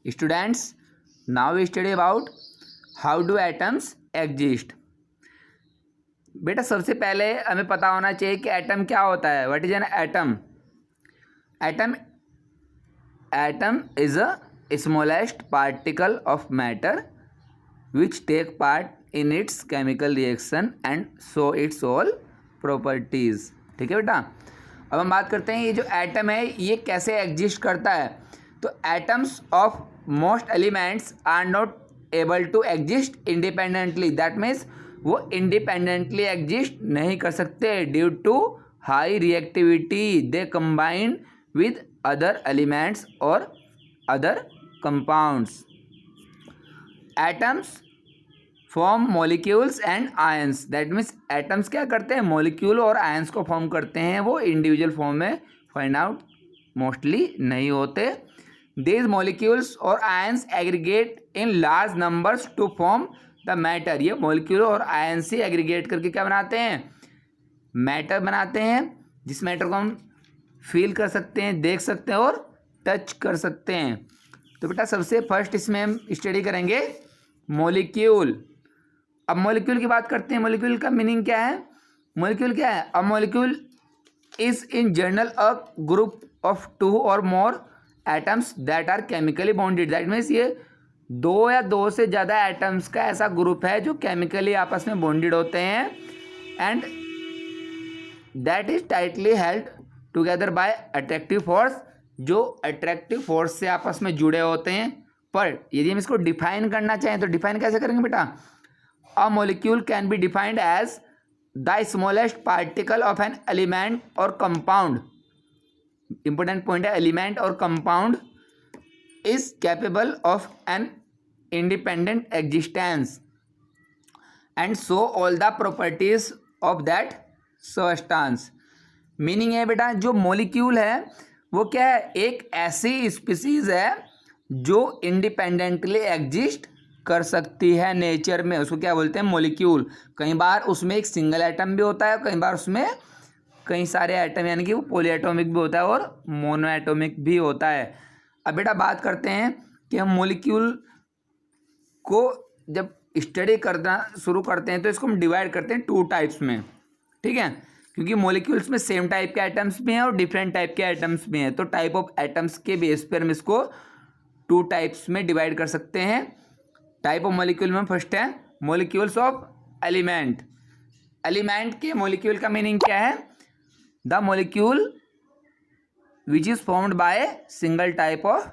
Students, now we study about how do atoms exist. बेटा सबसे पहले हमें पता होना चाहिए कि एटम क्या होता है. What is an atom? Atom is a smallest particle of matter which take part in its chemical reaction and show its all properties. ठीक है बेटा. अब हम बात करते हैं ये जो एटम है ये कैसे एग्जिस्ट करता है. तो atoms of most elements are not able to exist independently. That means वो इंडिपेंडेंटली एग्जिस्ट नहीं कर सकते due to high reactivity. They combine with other elements और other compounds. Atoms form molecules and ions. That means atoms क्या करते हैं, molecule और ions को फॉर्म करते हैं. वो इंडिविजुअल फॉर्म में फाइंड आउट मोस्टली नहीं होते. दीज मॉलिक्यूल्स और ions aggregate in large numbers to form the matter. ये मॉलिक्यूल और आयंस ही एग्रीगेट करके क्या बनाते हैं, मैटर बनाते हैं, जिस मैटर को हम फील कर सकते हैं, देख सकते हैं और टच कर सकते हैं. तो बेटा सबसे फर्स्ट इसमें हम स्टडी करेंगे मॉलिक्यूल. अब मॉलिक्यूल की बात करते हैं. मॉलिक्यूल का मीनिंग क्या है? मॉलिक्यूल क्या है? A molecule is in general a group of two or more atoms that are chemically bonded. That means ये दो या दो से ज़्यादा एटम्स का ऐसा ग्रुप है जो केमिकली आपस में बॉन्डेड होते हैं and that is tightly held together by attractive force. जो अट्रैक्टिव फोर्स से आपस में जुड़े होते हैं. पर यदि हम इसको डिफाइन करना चाहें तो डिफाइन कैसे करेंगे बेटा? A molecule can be defined as the smallest particle of an element और कंपाउंड. इंपॉर्टेंट पॉइंट है, एलिमेंट और compound is capable of an independent existence and show all the properties of that substance. Meaning है बेटा जो molecule है वो क्या है, एक ऐसी स्पीसीज है जो इंडिपेंडेंटली एग्जिस्ट कर सकती है नेचर में. उसको क्या बोलते हैं, मॉलिक्यूल. कई बार उसमें एक सिंगल एटम भी होता है, कई बार उसमें कई सारे एटम यानी कि वो पॉलीएटॉमिक भी होता है और मोनोएटॉमिक भी होता है. अब बेटा बात करते हैं कि हम मॉलिक्यूल को जब स्टडी करना शुरू करते हैं तो इसको हम डिवाइड करते हैं टू टाइप्स में. ठीक है, क्योंकि मॉलिक्यूल्स में सेम टाइप के एटम्स भी हैं और डिफरेंट टाइप के एटम्स भी हैं. तो टाइप ऑफ एटम्स के बेस पर हम इसको टू टाइप्स में डिवाइड कर सकते हैं. टाइप ऑफ मॉलिक्यूल में फर्स्ट है मॉलिक्यूल्स ऑफ एलिमेंट. एलिमेंट के मॉलिक्यूल का मीनिंग क्या है? The molecule which is formed by single type of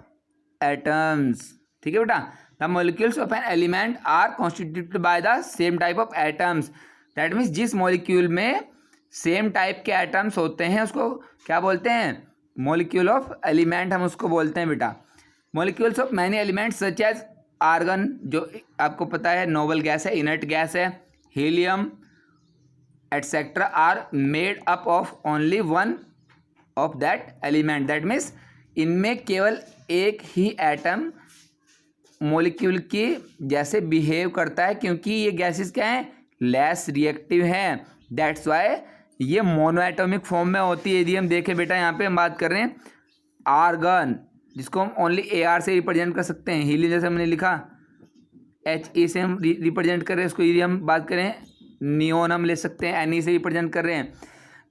atoms. ठीक है बेटा. The molecules of an element are constituted by the same type of atoms. That means जिस molecule में same type के एटम्स होते हैं उसको क्या बोलते हैं, मॉलिक्यूल ऑफ एलिमेंट हम उसको बोलते हैं बेटा. Molecules of many elements such as argon, जो आपको पता है नोबल गैस है, इनर्ट गैस है, helium etcetera are made up of only one of that element. That means इनमें केवल एक ही एटम मॉलिक्यूल की जैसे बिहेव करता है क्योंकि ये गैसेस क्या हैं, लेस रिएक्टिव हैं. दैट्स वाई ये मोनोएटॉमिक फॉर्म में होती है. यदि हम देखें बेटा यहाँ पे हम बात कर रहे हैं आर्गन, जिसको हम ओनली AR से रिप्रेजेंट कर सकते हैं. हीलियम जैसे हमने लिखा HE से हम रिप्रेजेंट कर रहे हैं उसको. यदि हम बात करें नियोन हम ले सकते हैं, Ne से रिप्रेजेंट कर रहे हैं.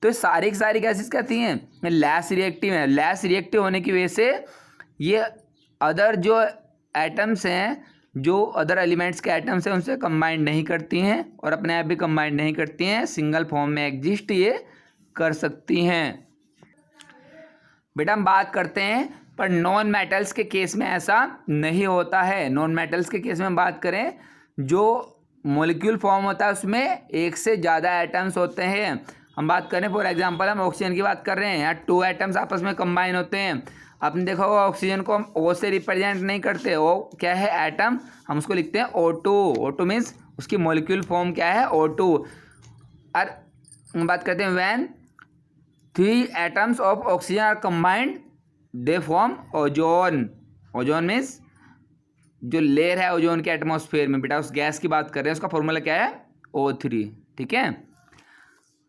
तो सारी की सारी गैसेस क्या थी हैं, लेस रिएक्टिव हैं. लेस रिएक्टिव होने की वजह से ये अदर जो एटम्स हैं, जो अदर एलिमेंट्स के एटम्स हैं उनसे कंबाइन नहीं करती हैं और अपने आप भी कंबाइन नहीं करती हैं. सिंगल फॉर्म में एग्जिस्ट ये कर सकती हैं. बेटा हम बात करते हैं पर नॉन मेटल्स के केस में ऐसा नहीं होता है. नॉन मेटल्स के केस में हम बात करें जो मॉलिक्यूल फॉर्म होता है उसमें एक से ज़्यादा एटम्स होते हैं. हम बात करें फॉर एग्जांपल हम ऑक्सीजन की बात कर रहे हैं, यहाँ 2 एटम्स आपस में कंबाइन होते हैं. आपने देखा होगा ऑक्सीजन को हम O से रिप्रेजेंट नहीं करते. O क्या है, एटम, हम उसको लिखते हैं O2. O2 मीन्स उसकी मॉलिक्यूल फॉर्म क्या है, O2. और हम बात करते हैं when 3 atoms of oxygen are combined they form ozone. Ozone means जो लेयर है ओजोन के एटमॉस्फेयर में, बेटा उस गैस की बात कर रहे हैं, उसका फॉर्मूला क्या है, O3. ठीक है.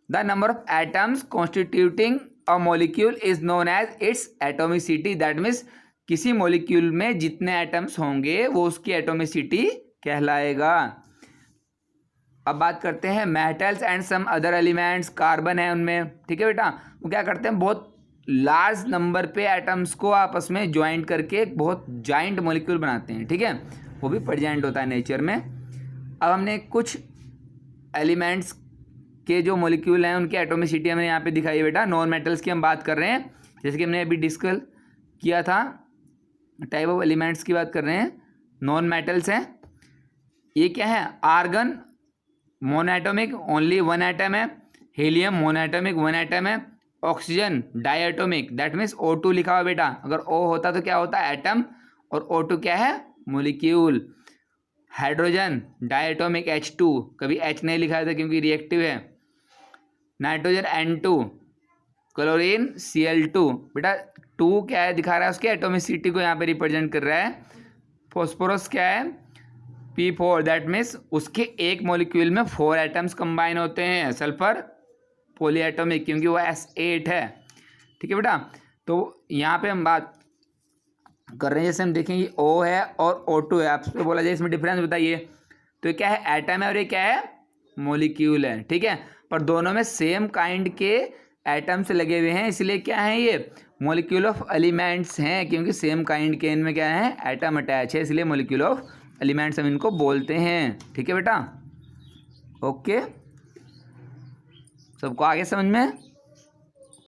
The number of atoms constituting a molecule is known as its atomicity. That means किसी मॉलिक्यूल में जितने एटम्स होंगे वो उसकी एटोमिसिटी कहलाएगा। अब बात करते हैं metals and some other elements. Carbon है उनमें, ठीक है बेटा, वो क्या करते हैं, बहुत लार्ज नंबर पे एटम्स को आपस में ज्वाइंट करके एक बहुत जाइंट मॉलिक्यूल बनाते हैं, ठीक है, वो भी प्रेजेंट होता है नेचर में। अब हमने कुछ एलिमेंट्स के जो मॉलिक्यूल हैं उनकी एटोमिसिटी हमने यहाँ पे दिखाई है बेटा। नॉन मेटल्स की हम बात कर रहे हैं, जैसे कि हमने अभी डिस्कस किया था, टाइप ऑफ एलिमेंट्स की बात कर रहे हैं। नॉन मेटल्स हैं, ये क्या है, argon monoatomic only one atom है, हीलियम मोनोएटॉमिक वन एटम है, oxygen diatomic that means O2 लिखा हुआ बेटा, अगर O होता तो क्या होता है, एटम, और O2 क्या है, मॉलिक्यूल। हाइड्रोजन डायएटॉमिक H2, कभी H नहीं लिखा था क्योंकि रिएक्टिव है। नाइट्रोजन N2, क्लोरीन Cl2, बेटा 2 क्या है दिखा रहा है, उसके एटोमिसिटी को यहाँ पे रिप्रेजेंट कर रहा है। फॉस्फोरस क्या है, P4 दैट मीन्स उसके एक मॉलिक्यूल में 4 एटम्स कंबाइन होते हैं। सल्फर पॉलीएटॉमिक क्योंकि वो S8 है, ठीक है बेटा। तो यहाँ पे हम बात कर रहे हैं, जैसे हम देखेंगे O है और O2 है, आपसे बोला जाए इसमें डिफरेंस बताइए, तो ये क्या है, एटम है और ये क्या है, मॉलिक्यूल है, ठीक है, पर दोनों में सेम काइंड के एटम्स लगे हुए हैं, इसलिए क्या है, ये मॉलिक्यूल ऑफ एलिमेंट्स हैं, क्योंकि सेम काइंड के इनमें क्या है, एटम अटैच है, इसलिए मॉलिक्यूल ऑफ एलिमेंट्स हम इनको बोलते हैं, ठीक है बेटा। ओके, सबको आगे समझ में